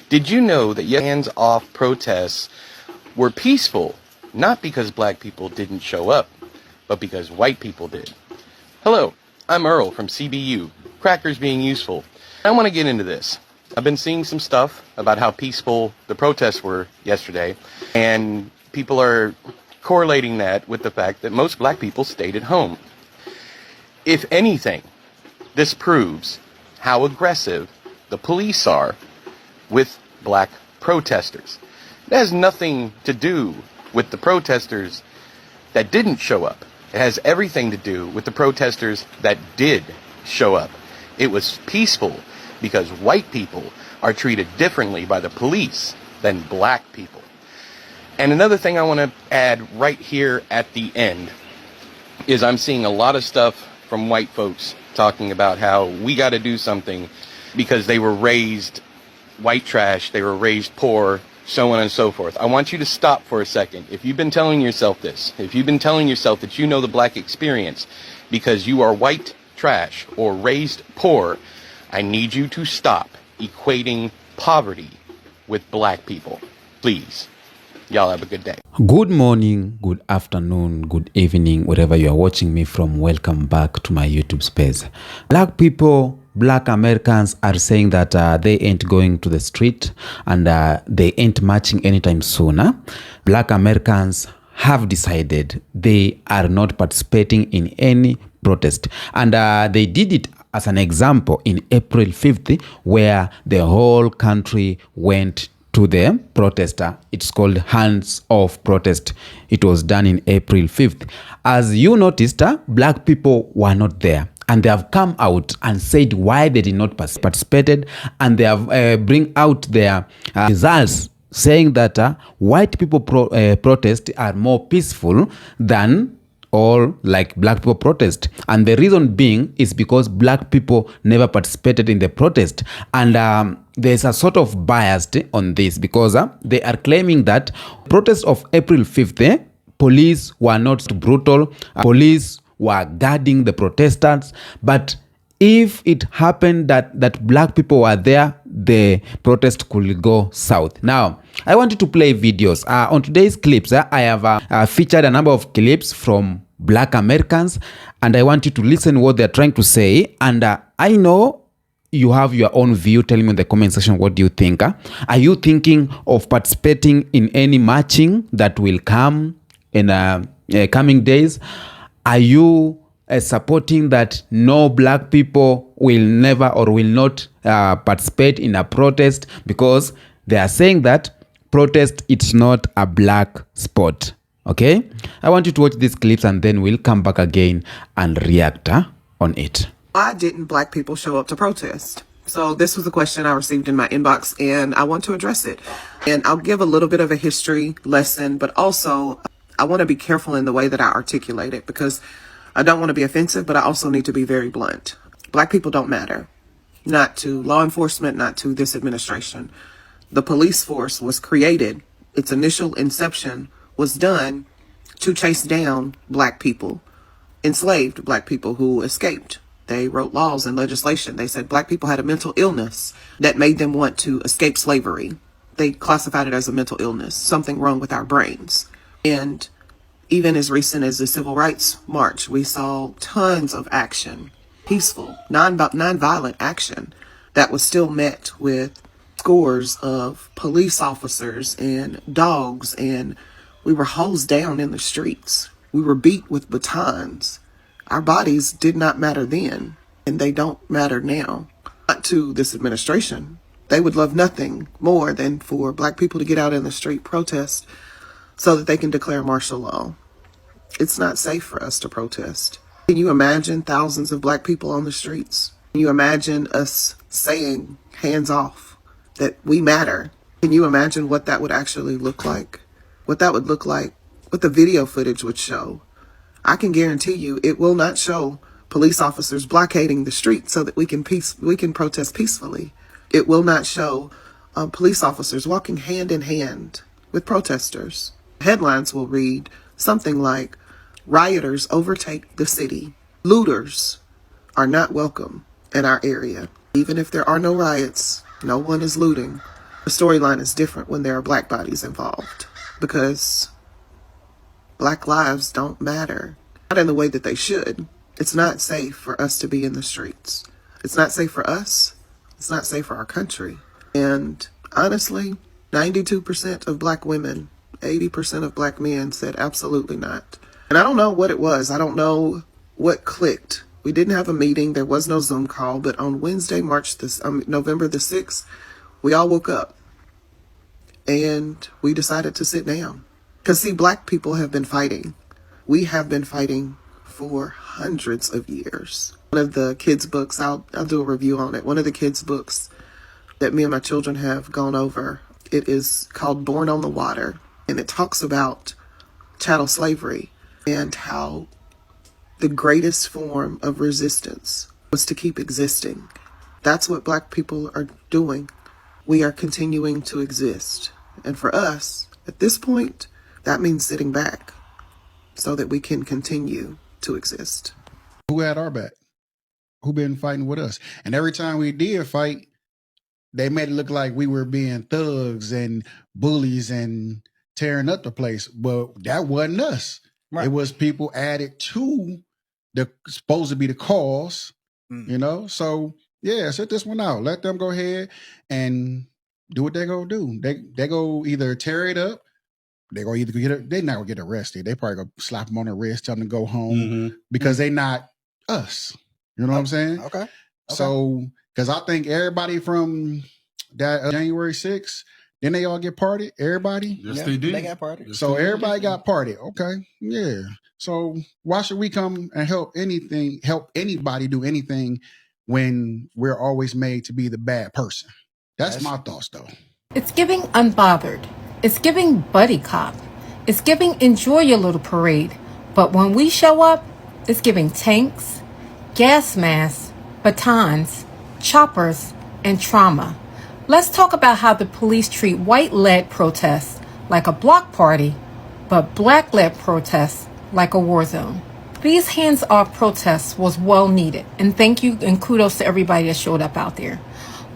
Did you know that hands-off protests were peaceful, not because black people didn't show up, but because white people did? Hello, I'm Earl from CBU, Crackers Being Useful. I want to get into this. I've been seeing some stuff about how peaceful the protests were yesterday, and people are correlating that with the fact that most black people stayed at home. If anything, this proves how aggressive the police are with black protesters. It has nothing to do with the protesters that didn't show up. It has everything to do with the protesters that did show up. It was peaceful because white people are treated differently by the police than black people. And another thing I want to add right here at the end is I'm seeing a lot of stuff from white folks talking about how we got to do something because they were raised white trash, they were raised poor, so on and so forth. I want you to stop for a second. If you've been telling yourself this, if you've been telling yourself that you know the black experience because you are white trash or raised poor, I need you to stop equating poverty with black people. Please. Y'all have a good day. Good morning, good afternoon, good evening, wherever you are watching me from. Welcome back to my YouTube space. Black people, black Americans are saying that they ain't going to the street and they ain't marching anytime sooner. Black Americans have decided they are not participating in any protest. And they did it as an example in April 5th, where the whole country went to the protester. It's called Hands Off Protest. It was done in April 5th. As you noticed, black people were not there. And they have come out and said why they did not participate. And they have bring out their results saying that white people protest are more peaceful than all like black people protest. And the reason being is because black people never participated in the protest. And there's a sort of bias on this because they are claiming that protest of April 5th, police were not brutal, police were guarding the protesters. But if it happened that black people were there, the protest could go south. Now, I wanted to play videos. On today's clips, I have featured a number of clips from black Americans, and I want you to listen what they're trying to say. And I know you have your own view. Tell me in the comment section, what do you think? Are you thinking of participating in any marching that will come in coming days? Are you supporting that no black people will never or will not participate in a protest because they are saying that protest, it's not a black sport? Okay, I want you to watch these clips and then we'll come back again and react on it. Why didn't black people show up to protest? So this was a question I received in my inbox and I want to address it. And I'll give a little bit of a history lesson, but also I want to be careful in the way that I articulate it because I don't want to be offensive, but I also need to be very blunt. Black people don't matter. Not to law enforcement, not to this administration. The police force was created. Its initial inception was done to chase down black people, enslaved black people who escaped. They wrote laws and legislation. They said black people had a mental illness that made them want to escape slavery. They classified it as a mental illness, something wrong with our brains. And even as recent as the Civil Rights March, we saw tons of action, peaceful, non-violent action that was still met with scores of police officers and dogs, and we were hosed down in the streets. We were beat with batons. Our bodies did not matter then, and they don't matter now. Not to this administration. They would love nothing more than for black people to get out in the street, protest, so that they can declare martial law. It's not safe for us to protest. Can you imagine thousands of black people on the streets? Can you imagine us saying, hands off, that we matter? Can you imagine what that would actually look like? What that would look like, what the video footage would show? I can guarantee you it will not show police officers blockading the street so that we can protest peacefully. It will not show police officers walking hand in hand with protesters. Headlines will read something like, rioters overtake the city. Looters are not welcome in our area. Even if there are no riots, no one is looting. The storyline is different when there are black bodies involved because black lives don't matter. Not in the way that they should. It's not safe for us to be in the streets. It's not safe for us. It's not safe for our country. And honestly, 92% of black women, 80% of black men said absolutely not. And I don't know what it was. I don't know what clicked. We didn't have a meeting. There was no Zoom call. But on Wednesday, November the 6th, we all woke up and we decided to sit down. Because see, black people have been fighting. We have been fighting for hundreds of years. One of the kids' books, I'll do a review on it. One of the kids' books that me and my children have gone over, it is called Born on the Water. And it talks about chattel slavery and how the greatest form of resistance was to keep existing. That's what black people are doing. We are continuing to exist. And for us, at this point, that means sitting back so that we can continue to exist. Who had our back? Who been fighting with us? And every time we did fight, they made it look like we were being thugs and bullies and tearing up the place. But that wasn't us. Right. It was people added to the supposed to be the cause, you know? So yeah, sit this one out. Let them go ahead and do what they go do. They go either tear it up. They go either they're not gonna get arrested. They probably go slap them on the wrist, tell them to go home because they not us. You know what I'm saying? Okay. So, because I think everybody from that January 6th, then they all get parted. Everybody. Yes, they did. They got parted. So everybody got parted. Okay. Yeah. So why should we come and help anybody do anything when we're always made to be the bad person? That's my thoughts, though. It's giving unbothered. It's giving buddy cop. It's giving enjoy your little parade. But when we show up, it's giving tanks, gas masks, batons, choppers, and trauma. Let's talk about how the police treat white-led protests like a block party, but black-led protests like a war zone. These hands-off protests was well needed, and thank you and kudos to everybody that showed up out there.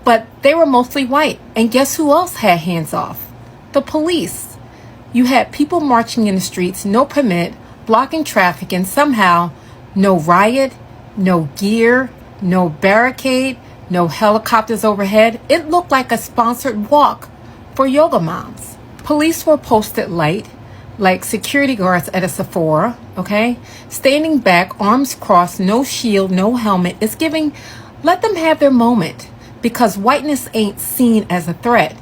But they were mostly white, and guess who else had hands off? The police. You had people marching in the streets, no permit, blocking traffic, and somehow no riot, no gear, no barricade, no helicopters overhead. It looked like a sponsored walk for yoga moms. Police were posted light, like security guards at a Sephora, okay? Standing back, arms crossed, no shield, no helmet. It's giving, let them have their moment, because whiteness ain't seen as a threat.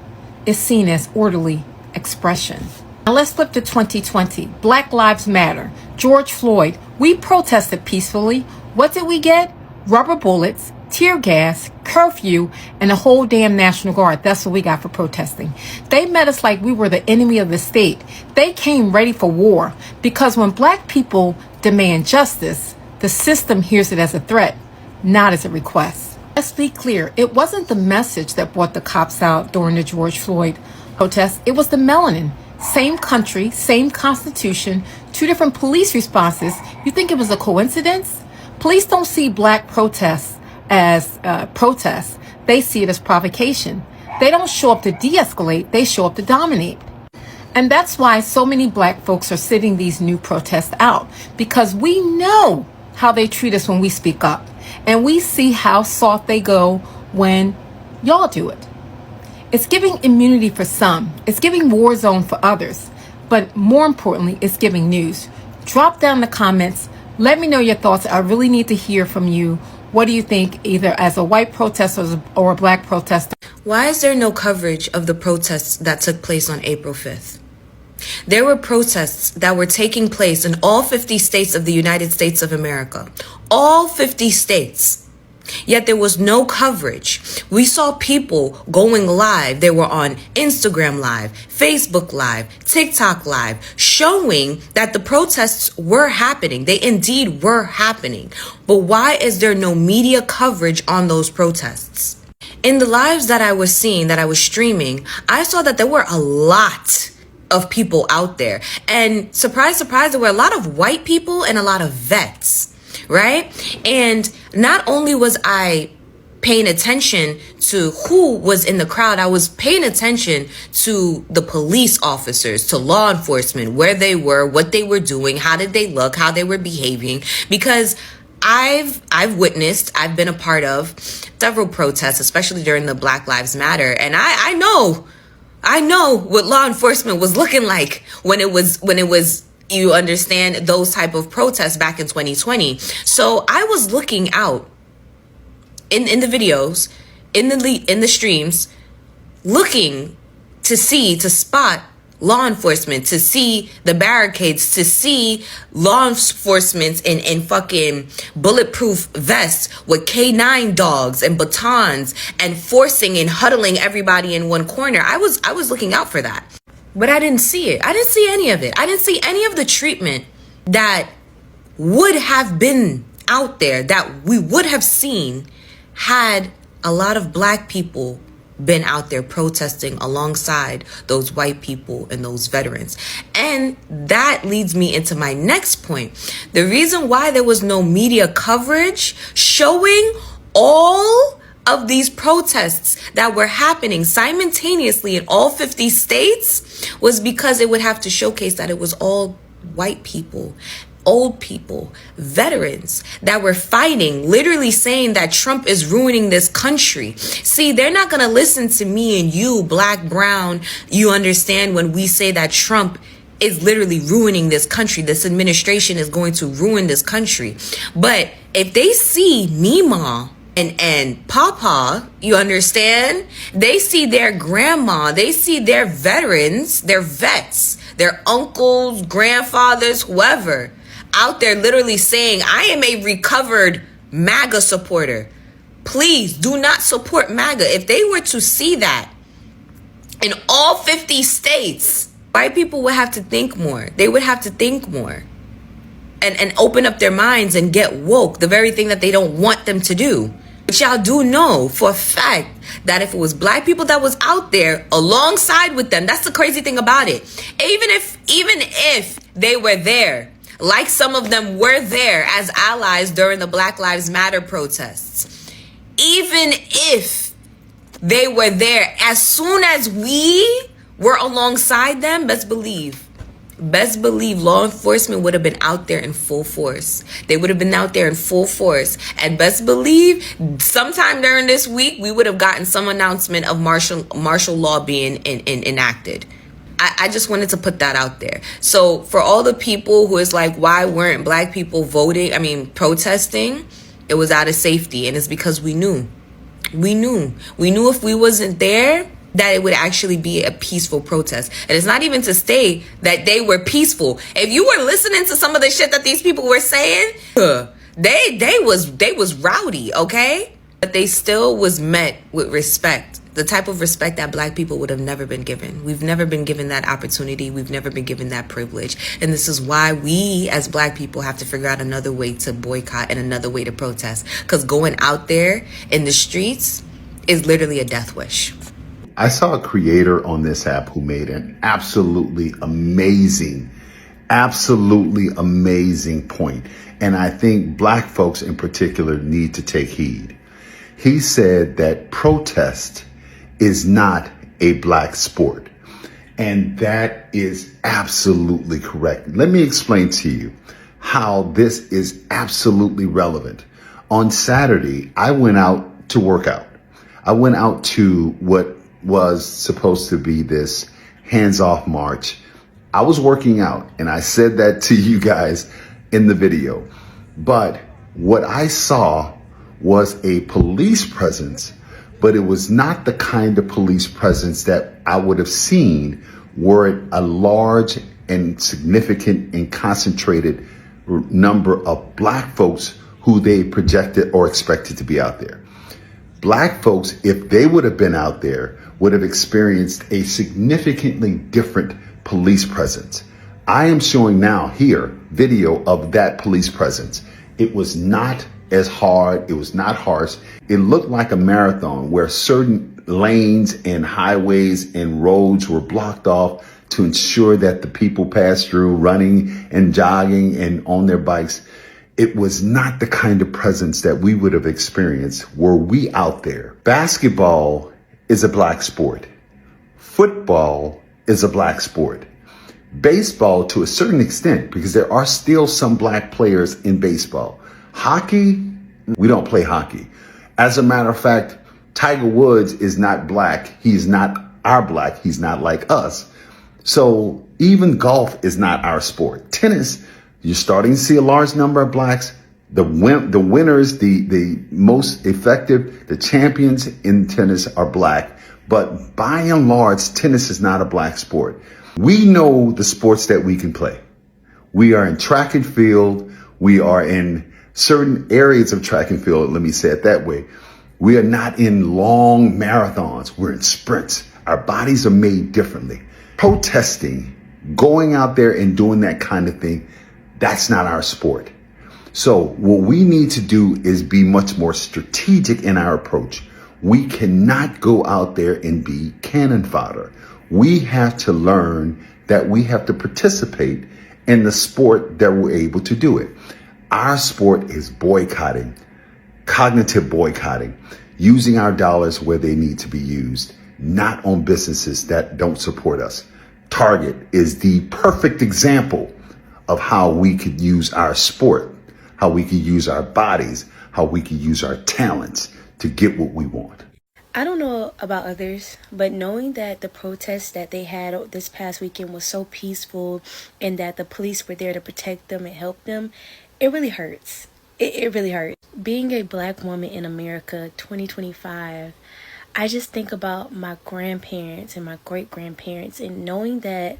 It's seen as orderly expression. Now let's flip to 2020. Black Lives Matter. George Floyd. We protested peacefully. What did we get? Rubber bullets, tear gas, curfew, and a whole damn National Guard. That's what we got for protesting. They met us like we were the enemy of the state. They came ready for war because when black people demand justice, the system hears it as a threat, not as a request. Let's be clear. It wasn't the message that brought the cops out during the George Floyd protest. It was the melanin. Same country, same constitution, two different police responses. You think it was a coincidence? Police don't see black protests as protests. They see it as provocation. They don't show up to de-escalate. They show up to dominate. And that's why so many black folks are sitting these new protests out, because we know how they treat us when we speak up. And we see how soft they go when y'all do it. It's giving immunity for some. It's giving war zone for others. But more importantly, it's giving news. Drop down the comments. Let me know your thoughts. I really need to hear from you. What do you think, either as a white protester or a black protester? Why is there no coverage of the protests that took place on April 5th? There were protests that were taking place in all 50 states of the United States of America. All 50 states. Yet there was no coverage. We saw people going live. They were on Instagram Live, Facebook Live, TikTok Live, showing that the protests were happening. They indeed were happening. But why is there no media coverage on those protests? In the lives that I was seeing, that I was streaming, I saw that there were a lot of people out there. And surprise, surprise, there were a lot of white people and a lot of vets, right? And not only was I paying attention to who was in the crowd. I was paying attention to the police officers, to law enforcement, where they were, what they were doing, how did they look, how they were behaving, because I've witnessed, I've been a part of several protests, especially during the Black Lives Matter, and I know what law enforcement was looking like when it was you understand, those type of protests back in 2020. So I was looking out in the videos, in the streams, looking to spot law enforcement, to see the barricades, to see law enforcement in fucking bulletproof vests with K9 dogs and batons and forcing and huddling everybody in one corner. I was looking out for that. But I didn't see it. I didn't see any of it. I didn't see any of the treatment that would have been out there, that we would have seen had a lot of Black people been out there protesting alongside those white people and those veterans. And that leads me into my next point. The reason why there was no media coverage showing all of these protests that were happening simultaneously in all 50 states was because it would have to showcase that it was all white people, old people, veterans that were fighting, literally saying that Trump is ruining this country. See, they're not going to listen to me and you, Black, brown, you understand, when we say that Trump is literally ruining this country. This administration is going to ruin this country. But if they see Mima and Papa, you understand, they see their grandma, they see their veterans, their vets, their uncles, grandfathers, whoever, out there literally saying, I am a recovered MAGA supporter. Please do not support MAGA. If they were to see that in all 50 states, white people would have to think more. They would have to think more and open up their minds and get woke, the very thing that they don't want them to do. But y'all do know for a fact that if it was Black people that was out there alongside with them, that's the crazy thing about it. Even if they were there, like some of them were there as allies during the Black Lives Matter protests, even if they were there, as soon as we were alongside them, best believe law enforcement would have been out there in full force. They would have been out there in full force. And best believe sometime during this week, we would have gotten some announcement of martial law being enacted. I just wanted to put that out there. So for all the people who is like, why weren't Black people protesting? It was out of safety. And it's because we knew if we wasn't there, that it would actually be a peaceful protest. And it's not even to say that they were peaceful. If you were listening to some of the shit that these people were saying, they was rowdy, okay? But they still was met with respect. The type of respect that Black people would have never been given. We've never been given that opportunity. We've never been given that privilege. And this is why we as Black people have to figure out another way to boycott and another way to protest. Because going out there in the streets is literally a death wish. I saw a creator on this app who made an absolutely amazing point. And I think Black folks in particular need to take heed. He said that protest is not a Black sport. And that is absolutely correct. Let me explain to you how this is absolutely relevant. On Saturday, I went out to work out. I went out to what was supposed to be this hands-off march. I was working out, and I said that to you guys in the video. But what I saw was a police presence, but it was not the kind of police presence that I would have seen were it a large and significant and concentrated number of Black folks who they projected or expected to be out there. Black folks, if they would have been out there, would have experienced a significantly different police presence. I am showing now here video of that police presence. It was not as hard. It was not harsh. It looked like a marathon where certain lanes and highways and roads were blocked off to ensure that the people passed through running and jogging and on their bikes. it was not the kind of presence that we would have experienced were we out there. Basketball is a black sport. Football is a black sport. Baseball to a certain extent, because there are still some black players in baseball. Hockey, we don't play hockey. As a matter of fact, Tiger Woods is not black. He's not our black. He's not like us. So even golf is not our sport. Tennis, you're starting to see a large number of blacks. The winners, the most effective, the champions in tennis are black. But by and large, tennis is not a black sport. We know the sports that we can play. We are in track and field. We are in certain areas of track and field. Let me say it that way. We are not in long marathons. We're in sprints. Our bodies are made differently. Protesting, going out there and doing that kind of thing, that's not our sport. So what we need to do is be much more strategic in our approach. We cannot go out there and be cannon fodder. We have to learn that we have to participate in the sport that we're able to do it. Our sport is boycotting, cognitive boycotting, using our dollars where they need to be used, not on businesses that don't support us. Target is the perfect example of how we could use our sport, how we could use our bodies, how we could use our talents to get what we want. I don't know about others, but knowing that the protests that they had this past weekend was so peaceful and that the police were there to protect them and help them, it really hurts. It really hurts. Being a black woman in America, 2025, I just think about my grandparents and my great-grandparents, and knowing that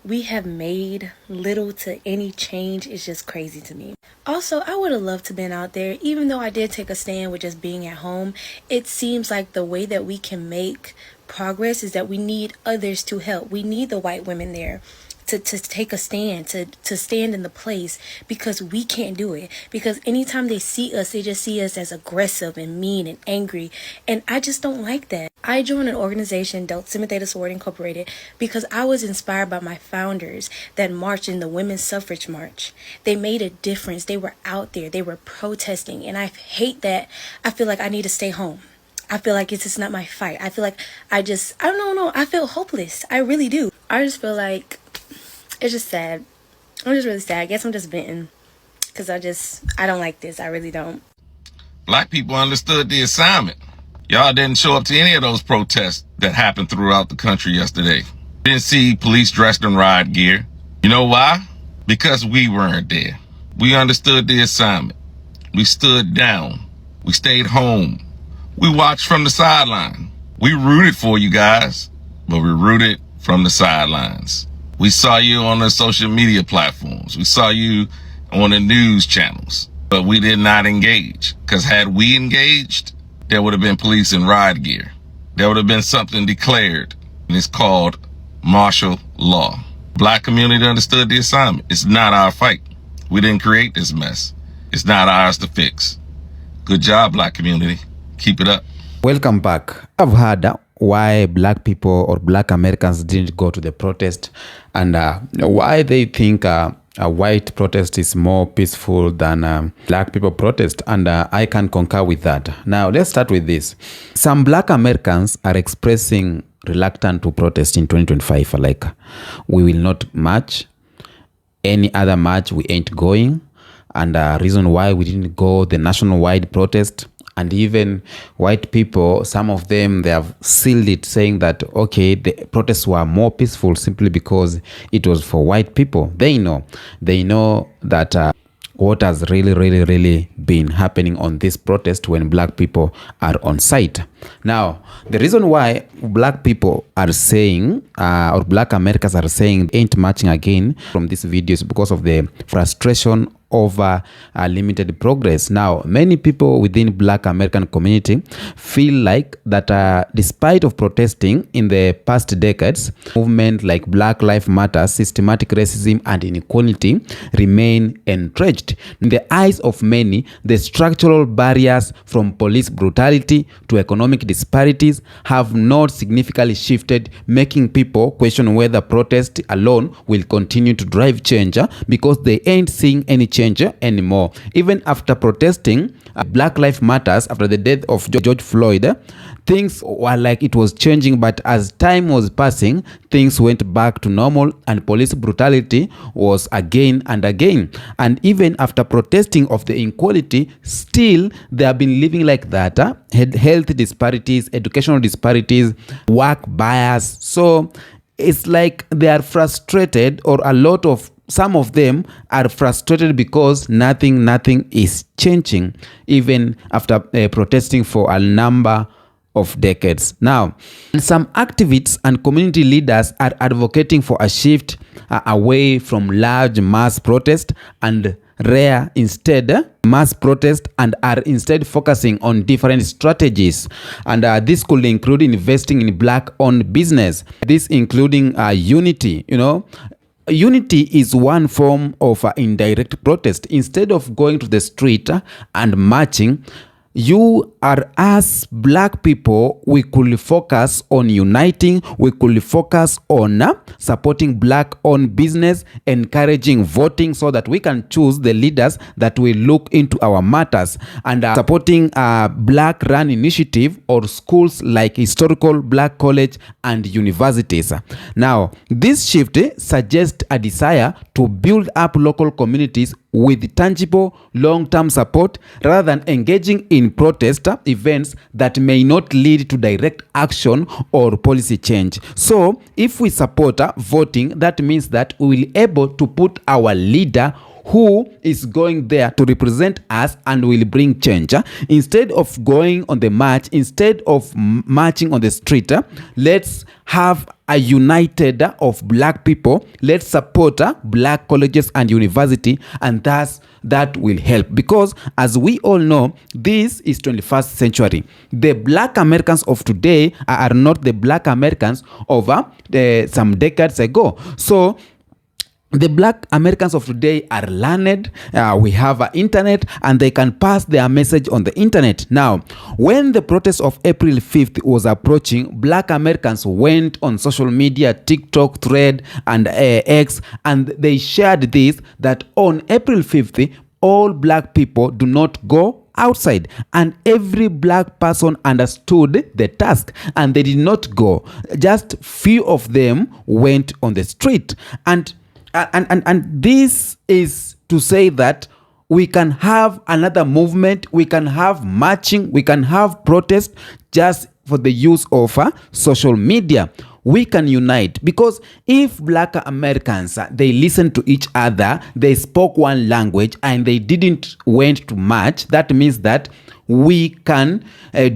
we have made little to any change is just crazy to me. Also, I would have loved to have been out there. Even though I did take a stand with just being at home, it seems like the way that we can make progress is that we need others to help. We need the white women there to take a stand, to stand in the place, because we can't do it. Because anytime they see us, they just see us as aggressive and mean and angry. And I just don't like that. I joined an organization, Delta Sigma Theta Sorority Incorporated, because I was inspired by my founders that marched in the Women's Suffrage March. They made a difference. They were out there. They were protesting. And I hate that. I feel like I need to stay home. I feel like it's just not my fight. I feel like I don't know. I feel hopeless. I really do. I just feel like it's just sad. I'm just really sad. I guess I'm just venting because I don't like this. I really don't. Black people understood the assignment. Y'all didn't show up to any of those protests that happened throughout the country yesterday. Didn't see police dressed in riot gear. You know why? Because we weren't there. We understood the assignment. We stood down. We stayed home. We watched from the sideline. We rooted for you guys, but we rooted from the sidelines. We saw you on the social media platforms. We saw you on the news channels, but we did not engage. Because had we engaged, there would have been police in riot gear. There would have been something declared, and it's called martial law. Black community understood the assignment. It's not our fight. We didn't create this mess. It's not ours to fix. Good job, black community. Keep it up. Welcome back. I've heard why black people or black Americans didn't go to the protest, and why they think a white protest is more peaceful than black people protest, and I can concur with that. Now, let's start with this. Some black Americans are expressing reluctant to protest in 2025, like, we will not march. Any other march, we ain't going. And reason why we didn't go the nationwide protest. And even white people, some of them, they have sealed it, saying that, okay, the protests were more peaceful simply because it was for white people. They know that what has really been happening on this protest when black people are on site. Now, the reason why black people are saying, or black Americans are saying, ain't marching again from this video is because of the frustration over limited progress. Now, many people within black American community feel like that despite of protesting in the past decades, movement like Black Lives Matter, systematic racism and inequality remain entrenched. In the eyes of many, the structural barriers from police brutality to economic economic disparities have not significantly shifted, making people question whether protest alone will continue to drive change because they ain't seeing any change anymore. Even after protesting Black Lives Matters after the death of George Floyd, things were like it was changing, but as time was passing, things went back to normal and police brutality was again and again. And even after protesting of the inequality, still they have been living like that. Health disparities, educational disparities, work bias. So it's like they are frustrated, or some of them are frustrated because nothing is changing, even after protesting for a number of decades. Now, some activists and community leaders are advocating for a shift away from large mass protest and mass protest, and are instead focusing on different strategies. And this could include investing in Black-owned business. This including unity. Unity is one form of indirect protest. Instead of going to the street and marching, you are, as Black people, we could focus on uniting, we could focus on supporting Black-owned business, encouraging voting so that we can choose the leaders that will look into our matters, and supporting Black-run initiative or schools like historical Black college and universities. Now, this shift suggests a desire to build up local communities with tangible long-term support rather than engaging in protest events that may not lead to direct action or policy change. So if we support voting, that means that we will be able to put our leader who is going there to represent us and will bring change. Instead of going on the march, instead of marching on the street, let's have a united of Black people. Let's support Black colleges and university, and that will help, because as we all know, this is 21st century. The Black Americans of today are not the Black Americans of some decades ago. So the Black Americans of today are learned. We have internet, and they can pass their message on the internet. Now, when the protest of April 5th was approaching, Black Americans went on social media, TikTok, Thread, and X, and they shared this, that on April 5th, all Black people do not go outside, and every Black person understood the task, and they did not go. Just few of them went on the street, and this is to say that we can have another movement, we can have marching, we can have protest just for the use of social media. We can unite, because if Black Americans, they listen to each other, they spoke one language, and they didn't went to march, that means that we can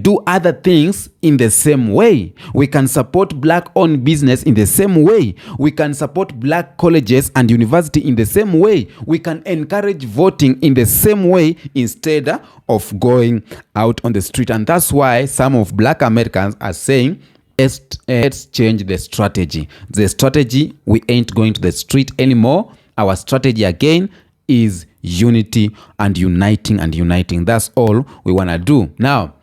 do other things in the same way. We can support Black-owned business in the same way. We can support Black colleges and university in the same way. We can encourage voting in the same way instead of going out on the street. And that's why some of Black Americans are saying, let's change the strategy. The strategy, we ain't going to the street anymore. Our strategy again is unity and uniting. That's all we want to do. Now,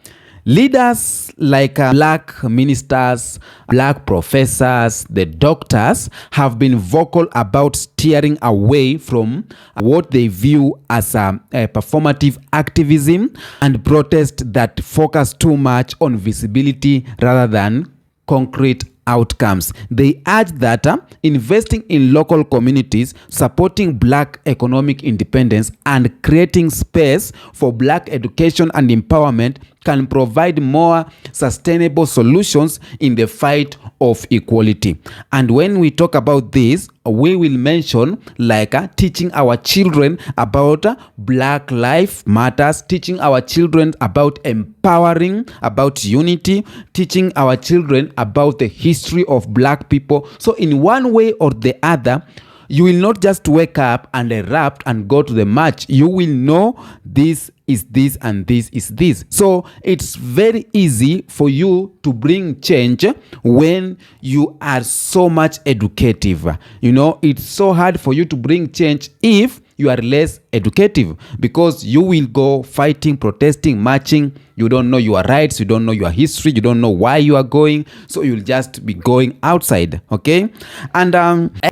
leaders like Black ministers, Black professors, the doctors have been vocal about steering away from what they view as a performative activism and protest that focus too much on visibility rather than concrete outcomes. They urge that investing in local communities, supporting Black economic independence, and creating space for Black education and empowerment can provide more sustainable solutions in the fight of equality. And when we talk about this, we will mention like teaching our children about Black Lives Matters, teaching our children about empowering, about unity, teaching our children about the history of Black people. So in one way or the other, you will not just wake up and erupt and go to the march. You will know this is this and this is this. So it's very easy for you to bring change when you are so much educative. You know, it's so hard for you to bring change if you are less educative, because you will go fighting, protesting, marching. You don't know your rights, you don't know your history, you don't know why you are going, so you'll just be going outside, okay? And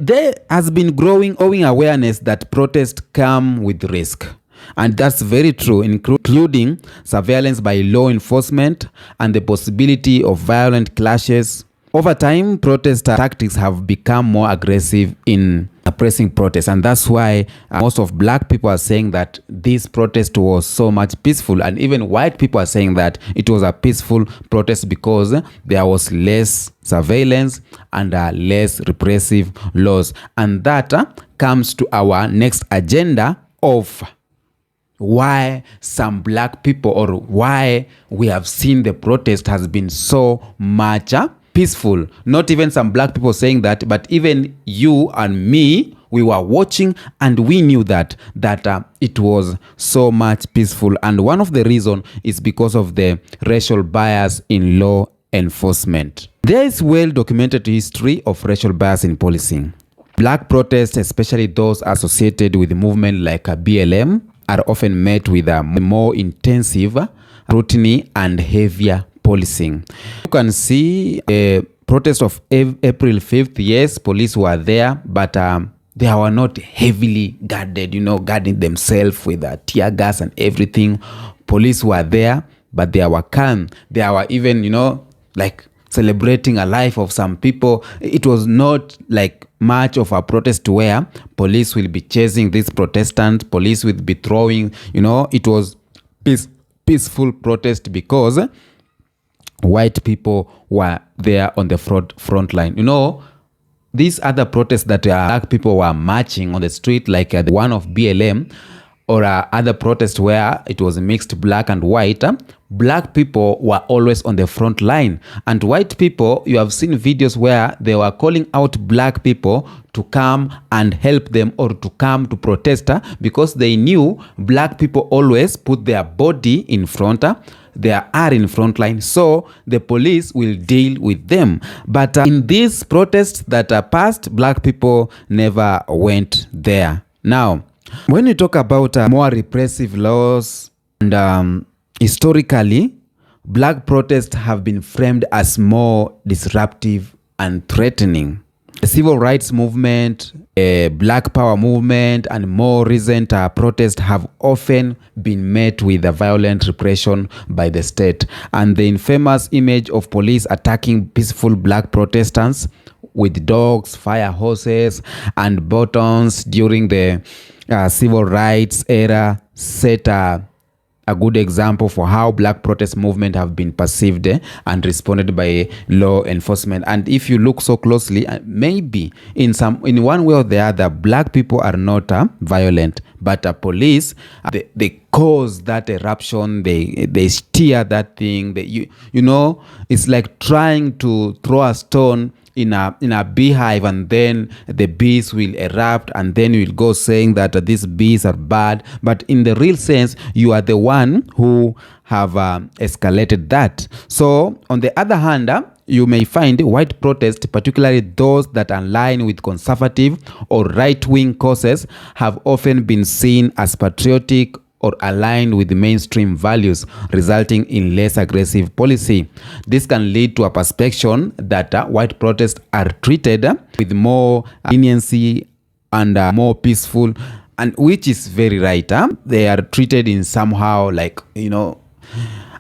there has been growing awareness that protests come with risk. And that's very true, including surveillance by law enforcement and the possibility of violent clashes. Over time, protest tactics have become more aggressive in suppressing protests, and that's why most of black people are saying that this protest was so much peaceful, and even white people are saying that it was a peaceful protest because there was less surveillance and less repressive laws. And that comes to our next agenda of why some black people, or why we have seen the protest has been so much peaceful. Not even some black people saying that, but even you and me, we were watching and we knew that it was so much peaceful. And one of the reasons is because of the racial bias in law enforcement. There is well-documented history of racial bias in policing. Black protests, especially those associated with movement like BLM, are often met with a more intensive scrutiny and heavier policing. You can see a protest of April 5th. Yes, police were there, but they were not heavily guarded, guarding themselves with tear gas and everything. Police were there, but they were calm. They were even, like celebrating a life of some people. It was not like much of a protest where police will be chasing these Protestants, police will be throwing, it was peaceful protest because white people were there on the front line. These other protests that black people were marching on the street, like the one of BLM, or other protests where it was mixed black and white, black people were always on the front line. And white people, you have seen videos where they were calling out black people to come and help them, or to come to protest, because they knew black people always put their body in front, they are in front line, so the police will deal with them. But in these protests that are passed, black people never went there. Now, when you talk about more repressive laws, and historically, black protests have been framed as more disruptive and threatening. The civil rights movement, black power movement, and more recent protests have often been met with a violent repression by the state. And the infamous image of police attacking peaceful black protestants with dogs, fire hoses, and batons during the civil rights era set a good example for how black protest movement have been perceived and responded by law enforcement. And if you look so closely, maybe in one way or the other, black people are not violent, but police, they cause that eruption, they steer that thing. It's like trying to throw a stone in a beehive, and then the bees will erupt, and then you will go saying that these bees are bad. But in the real sense, you are the one who have escalated that. So on the other hand, you may find white protests, particularly those that align with conservative or right-wing causes, have often been seen as patriotic or aligned with mainstream values, resulting in less aggressive policy. This can lead to a perception that white protests are treated with more leniency and more peaceful, and which is very right. They are treated in somehow like,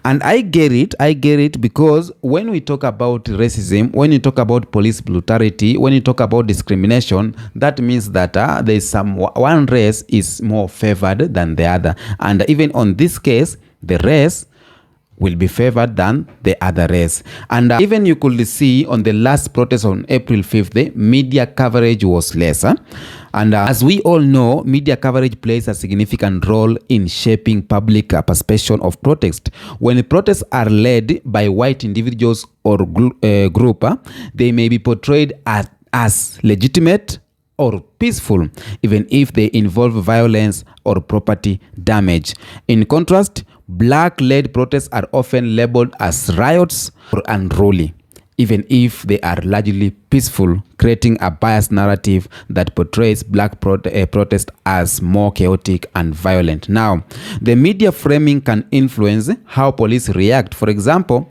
and I get it, because when we talk about racism, when you talk about police brutality, when you talk about discrimination, that means that there is one race is more favored than the other. And even on this case, the race will be favored than the other race. And even you could see on the last protest on April 5th, the media coverage was less. And as we all know, media coverage plays a significant role in shaping public perception of protest. When protests are led by white individuals or group, they may be portrayed as legitimate or peaceful, even if they involve violence or property damage. In contrast, black-led protests are often labeled as riots or unruly. even if they are largely peaceful, creating a biased narrative that portrays black protest as more chaotic and violent. Now, the media framing can influence how police react. For example,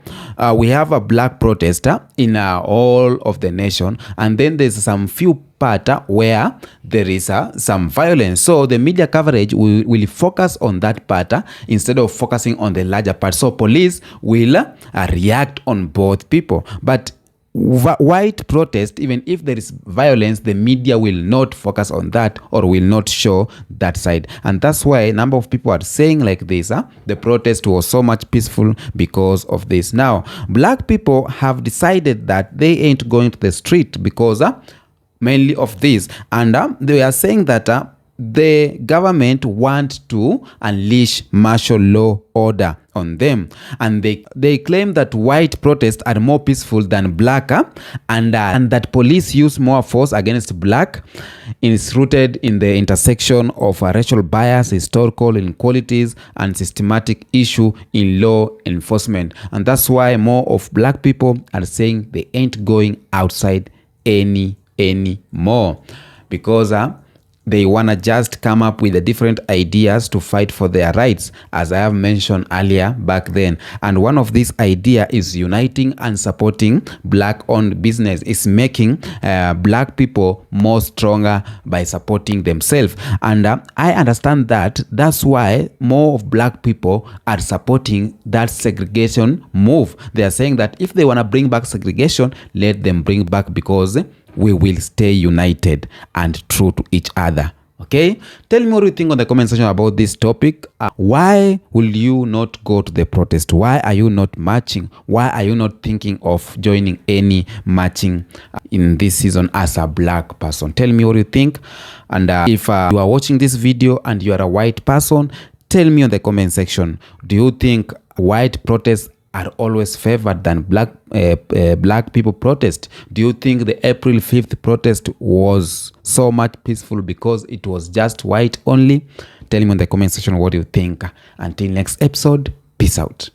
we have a black protester in all of the nation, and then there's some few part where there is some violence. So the media coverage will focus on that part instead of focusing on the larger part. So police will react on both people. But white protest, even if there is violence, the media will not focus on that or will not show that side. And that's why a number of people are saying like this, the protest was so much peaceful because of this. Now, black people have decided that they ain't going to the street because mainly of this, and they are saying that the government want to unleash martial law order on them, and they claim that white protests are more peaceful than black, and that police use more force against black. It's rooted in the intersection of racial bias, historical inequalities, and systematic issue in law enforcement. And that's why more of black people are saying they ain't going outside anymore, because they want to just come up with the different ideas to fight for their rights, as I have mentioned earlier back then. And one of these ideas is uniting and supporting black-owned business. It's making black people more stronger by supporting themselves. And I understand that. That's why more of black people are supporting that segregation move. They are saying that if they want to bring back segregation, let them bring back, because we will stay united and true to each other. Okay, tell me what you think on the comment section about this topic. Why will you not go to the protest? Why are you not marching? Why are you not thinking of joining any marching in this season as a black person? Tell me what you think. And if you are watching this video and you are a white person, tell me on the comment section, do you think white protests are always favored than black people protest? Do you think the April 5th protest was so much peaceful because it was just white only? Tell me in the comment section what you think. Until next episode, peace out.